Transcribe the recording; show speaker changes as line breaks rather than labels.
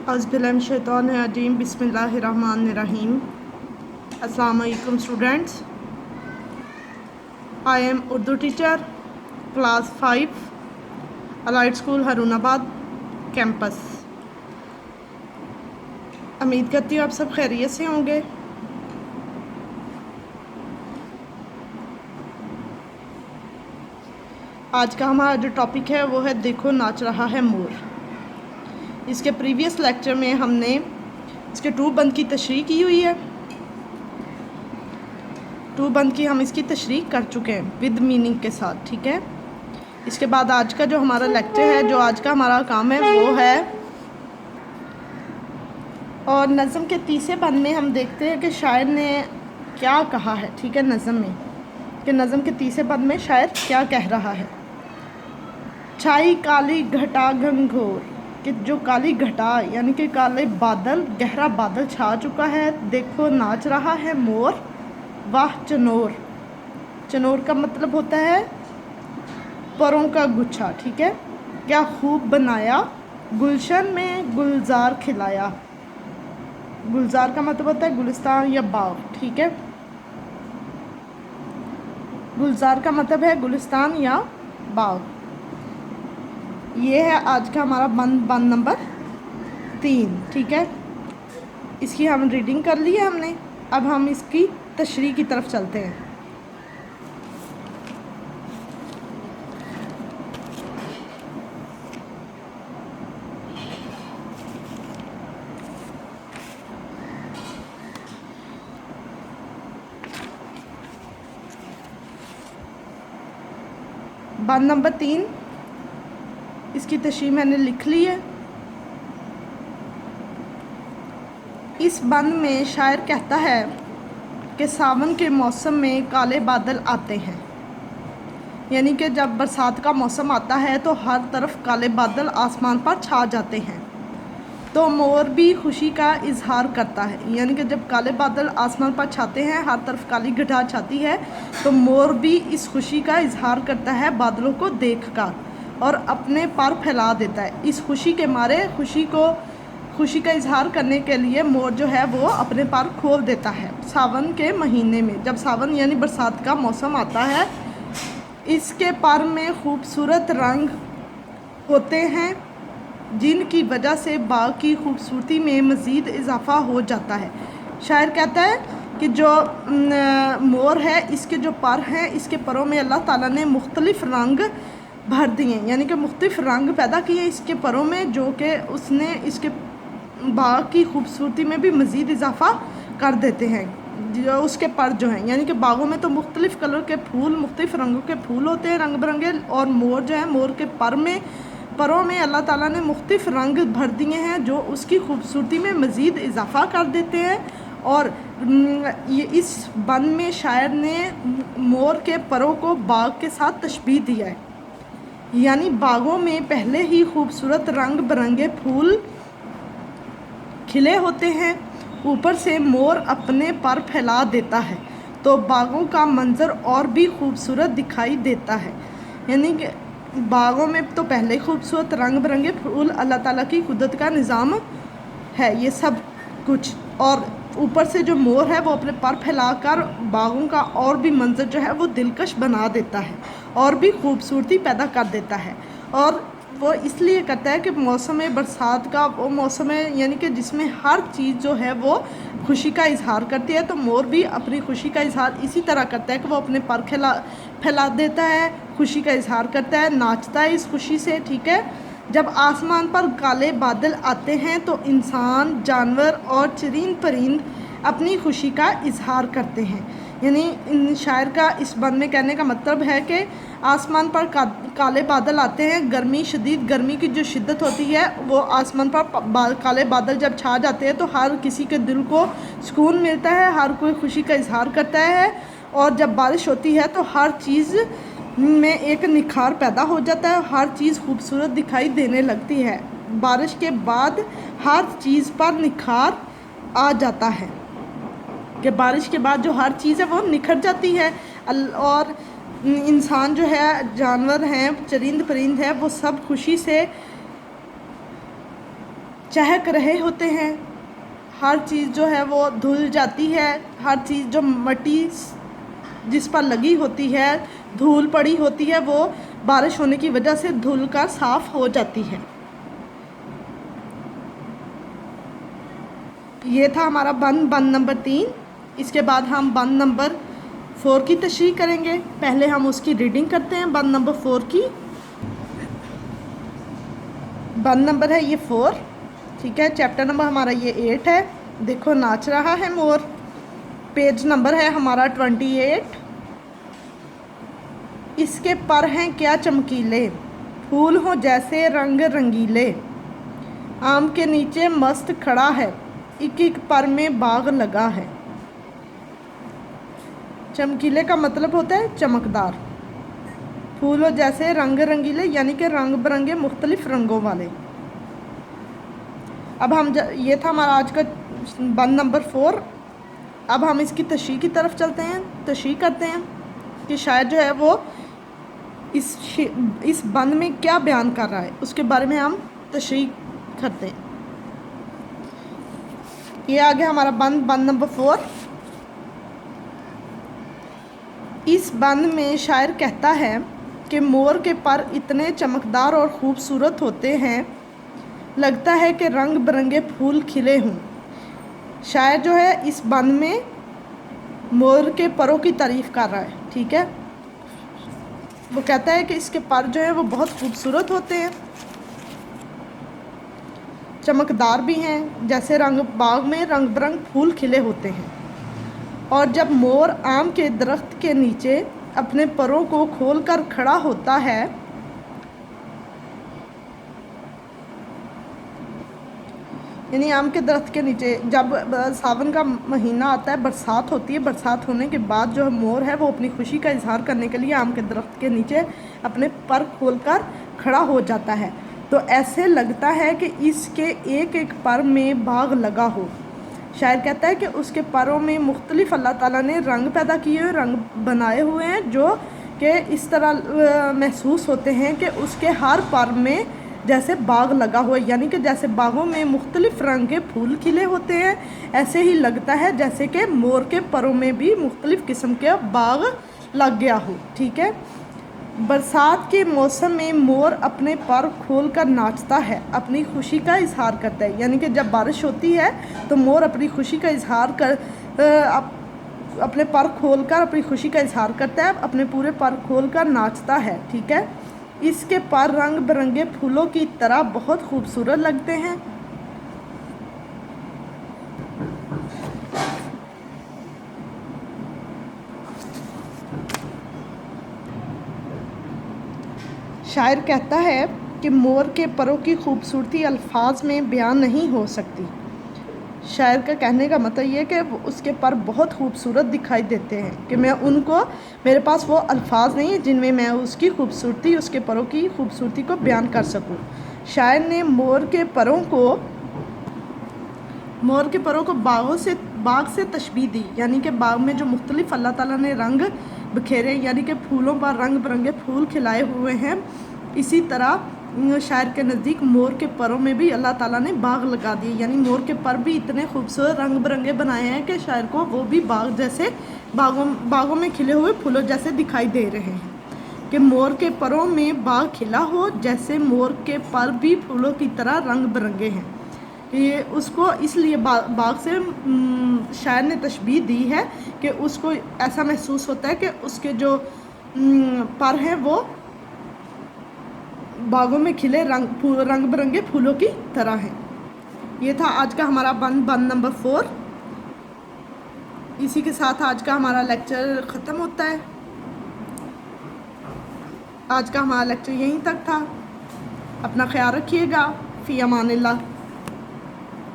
औज़ुबिल्लाहिमिनश्शैतानिर्रजीम बिस्मिल्लाहिर्रहमानिर्रहीम। अस्सलाम वालेकुम students, I am Urdu teacher class 5 allied school Harunabad campus. उम्मीद करती हूँ आप सब खैरियत से होंगे। आज का हमारा जो टॉपिक है वो है देखो नाच रहा है मोर। इसके प्रीवियस लेक्चर में हमने इसके टू बंद की तशरीह की हुई है। टू बंद की हम इसकी तशरीह कर चुके हैं विद मीनिंग के साथ, ठीक है। इसके बाद आज का जो हमारा लेक्चर है, जो आज का हमारा काम है वो है, और नज़म के तीसरे बंद में हम देखते हैं कि शायर ने क्या कहा है, ठीक है, नज़म में, कि नज़म के तीसरे बंद में शायर क्या कह रहा है। छाई काली घटा घंघोर, कि जो काली घटा यानी कि काले बादल, गहरा बादल छा चुका है, देखो नाच रहा है मोर, वाह चनोर। चनोर का मतलब होता है परों का गुच्छा, ठीक है। क्या खूब बनाया गुलशन में गुलजार खिलाया। गुलजार का मतलब होता है गुलिस्तान या बाग, ठीक है। गुलजार का मतलब है गुलिस्तान या बाग। ये है आज का हमारा बंद नंबर 3, ठीक है। इसकी हम रीडिंग कर ली है हमने। अब हम इसकी तशरीह की तरफ चलते हैं। बंद नंबर 3, इसकी तशरीह मैंने लिख ली है। इस बंद में शायर कहता है कि सावन के मौसम में काले बादल आते हैं, यानी कि जब बरसात का मौसम आता है तो हर तरफ काले बादल आसमान पर छा जाते हैं, तो मोर भी खुशी का इजहार करता है। यानी कि जब काले बादल आसमान पर छाते हैं, हर तरफ काली घटा छाती है, तो मोर भी इस खुशी का इजहार करता है बादलों को देखकर, और अपने पर फैला देता है। इस खुशी के मारे खुशी का इजहार करने के लिए मोर जो है वो अपने पर खोल देता है। सावन के महीने में, जब सावन यानी बरसात का मौसम आता है, इसके पर में खूबसूरत रंग होते हैं, जिनकी वजह से बाग की खूबसूरती में मज़ीद इजाफ़ा हो जाता है। शायर कहता है कि जो मोर है, इसके जो पर हैं, इसके परों में अल्लाह ताला ने मुख्तलिफ़ रंग भर दिए, यानी कि मुख्तलिफ़ रंग पैदा किए इसके परों में, जो कि उसने इसके बाग की खूबसूरती में भी मज़ीद इजाफ़ा कर देते हैं। जो उसके पर जो हैं, यानी कि बागों में तो मुख्तलिफ़ कलर के फूल, मुख्तलिफ़ रंगों के फूल होते हैं, रंग बिरंगे, और मोर जो है, मोर के परों में अल्लाह ताला ने मुख्तलिफ़ रंग भर दिए हैं, जो उसकी खूबसूरती में मज़ीद इजाफ़ा कर देते हैं। और ये इस बंद में शायर ने मोर के परों को बाग के साथ तशबीह दिया है, यानी बागों में पहले ही खूबसूरत रंग बिरंगे फूल खिले होते हैं, ऊपर से मोर अपने पर फैला देता है, तो बागों का मंजर और भी खूबसूरत दिखाई देता है। यानी कि बागों में तो पहले खूबसूरत रंग बिरंगे फूल, अल्लाह ताला की कुदरत का निज़ाम है ये सब कुछ, और ऊपर से जो मोर है वो अपने पर फैलाकर बागों का और भी मंजर जो है वो दिलकश बना देता है, और भी खूबसूरती पैदा कर देता है। और वो इसलिए करता है कि मौसम बरसात का वो मौसम है, यानी कि जिसमें हर चीज़ जो है वो खुशी का इजहार करती है, तो मोर भी अपनी खुशी का इजहार इसी तरह करता है कि वो अपने पर फैला देता है, खुशी का इजहार करता है, नाचता है इस खुशी से, ठीक है। जब आसमान पर काले बादल आते हैं तो इंसान, जानवर और चरिंद परिंद अपनी खुशी का इजहार करते हैं। यानी इन शायर का इस बंद में कहने का मतलब है कि आसमान पर काले बादल आते हैं, गर्मी की जो शिद्दत होती है, वो आसमान पर काले बादल जब छा जाते हैं तो हर किसी के दिल को सुकून मिलता है, हर कोई खुशी का इजहार करता है। और जब बारिश होती है तो हर चीज़ में एक निखार पैदा हो जाता है, हर चीज़ खूबसूरत दिखाई देने लगती है। बारिश के बाद हर चीज़ पर निखार आ जाता है, कि बारिश के बाद जो हर चीज़ है वो निखर जाती है, और इंसान जो है, जानवर हैं, चरिंद परिंद है, वो सब खुशी से चहक रहे होते हैं, हर चीज़ जो है वो धुल जाती है, हर चीज़ जो मट्टी जिस पर लगी होती है, धूल पड़ी होती है, वो बारिश होने की वजह से धुल कर साफ़ हो जाती है। ये था हमारा बंद नंबर 3। इसके बाद हम बंद नंबर 4 की तशरीह करेंगे। पहले हम उसकी रीडिंग करते हैं बंद नंबर 4 की। बंद नंबर है ये 4, ठीक है। चैप्टर नंबर हमारा ये 8 है। देखो नाच रहा है मोर। पेज नंबर है हमारा 28। इसके पर हैं क्या चमकीले, फूल हो जैसे रंग रंगीले, आम के नीचे मस्त खड़ा है, एक एक पर में बाग लगा है। चमकीले का मतलब होता है चमकदार, फूल हो जैसे रंग रंगीले यानी कि रंग बिरंगे मुख्तलिफ रंगों वाले। अब हम ये था हमारा आज का बंद नंबर 4। अब हम इसकी तशरीह की तरफ चलते हैं, तशरीह करते हैं कि शायद जो है वो इस बंद में क्या बयान कर रहा है, उसके बारे में हम तशरीह करते हैं। ये आ गया हमारा बंद नंबर 4। इस बंद में शायर कहता है कि मोर के पर इतने चमकदार और ख़ूबसूरत होते हैं, लगता है कि रंग बिरंगे फूल खिले हों। शायर जो है इस बंद में मोर के परों की तारीफ़ कर रहा है, ठीक है। वो कहता है कि इसके पर जो है वो बहुत खूबसूरत होते हैं, चमकदार भी हैं, जैसे बाग में रंग बिरंग फूल खिले होते हैं। और जब मोर आम के दरख्त के नीचे अपने परों को खोलकर खड़ा होता है, यानी आम के दरख्त के नीचे जब सावन का महीना आता है, बरसात होती है, बरसात होने के बाद जो मोर है वो अपनी खुशी का इजहार करने के लिए आम के दरख्त के नीचे अपने पर खोलकर खड़ा हो जाता है। तो ऐसे लगता है कि इसके एक एक पर में बाग लगा हो। शायर कहता है कि उसके परों में मुख्तलिफ अल्लाह ताला ने रंग पैदा किए हुए, रंग बनाए हुए हैं, जो कि इस तरह महसूस होते हैं कि उसके हर पर में जैसे बाग लगा हुआ, यानी कि जैसे बागों में मुख्तलिफ रंग के फूल खिले होते हैं, ऐसे ही लगता है जैसे कि मोर के परों में भी मुख्तलिफ किस्म के बाग लग गया हो, ठीक है। बरसात के मौसम में मोर अपने पर खोल कर नाचता है, अपनी खुशी का इजहार करता है। यानी कि जब बारिश होती है तो मोर अपनी खुशी का इजहार अपने पर खोल कर अपनी खुशी का इजहार करता है, अपने पूरे पर खोल कर नाचता है, ठीक है। इसके पर रंग बिरंगे फूलों की तरह बहुत खूबसूरत लगते हैं। शायर कहता है कि मोर के परों की खूबसूरती अल्फाज में बयान नहीं हो सकती। शायर का कहने का मतलब ये है कि उसके पर बहुत खूबसूरत दिखाई देते हैं कि मेरे पास वो अल्फाज नहीं है जिनमें मैं उसकी खूबसूरती, उसके परों की खूबसूरती को बयान कर सकूं। शायर ने मोर के परों को बाग से तशबीह दी, यानी कि बाग में जो मुख्तलिफ अल्लाह ताला ने रंग बिखेरे, यानी कि फूलों पर रंग बिरंगे फूल खिलाए हुए हैं, इसी तरह शायर के नज़दीक मोर के परों में भी अल्लाह ताला ने बाग लगा दिए, यानी मोर के पर भी इतने खूबसूरत रंग बिरंगे बनाए हैं कि शायर को वो भी बाग जैसे बागों में खिले हुए फूलों जैसे दिखाई दे रहे हैं कि मोर के परों में बाग खिला हो, जैसे मोर के पर भी फूलों की तरह रंग बिरंगे हैं। ये उसको इसलिए बाग से शायर ने तशबीह दी है कि उसको ऐसा महसूस होता है कि उसके जो पर हैं वो बागों में खिले रंग बिरंगे फूलों की तरह हैं। ये था आज का हमारा बंद नंबर 4। इसी के साथ आज का हमारा लेक्चर ख़त्म होता है। आज का हमारा लेक्चर यहीं तक था। अपना ख्याल रखिएगा। फ़ी अमानिल्लाह।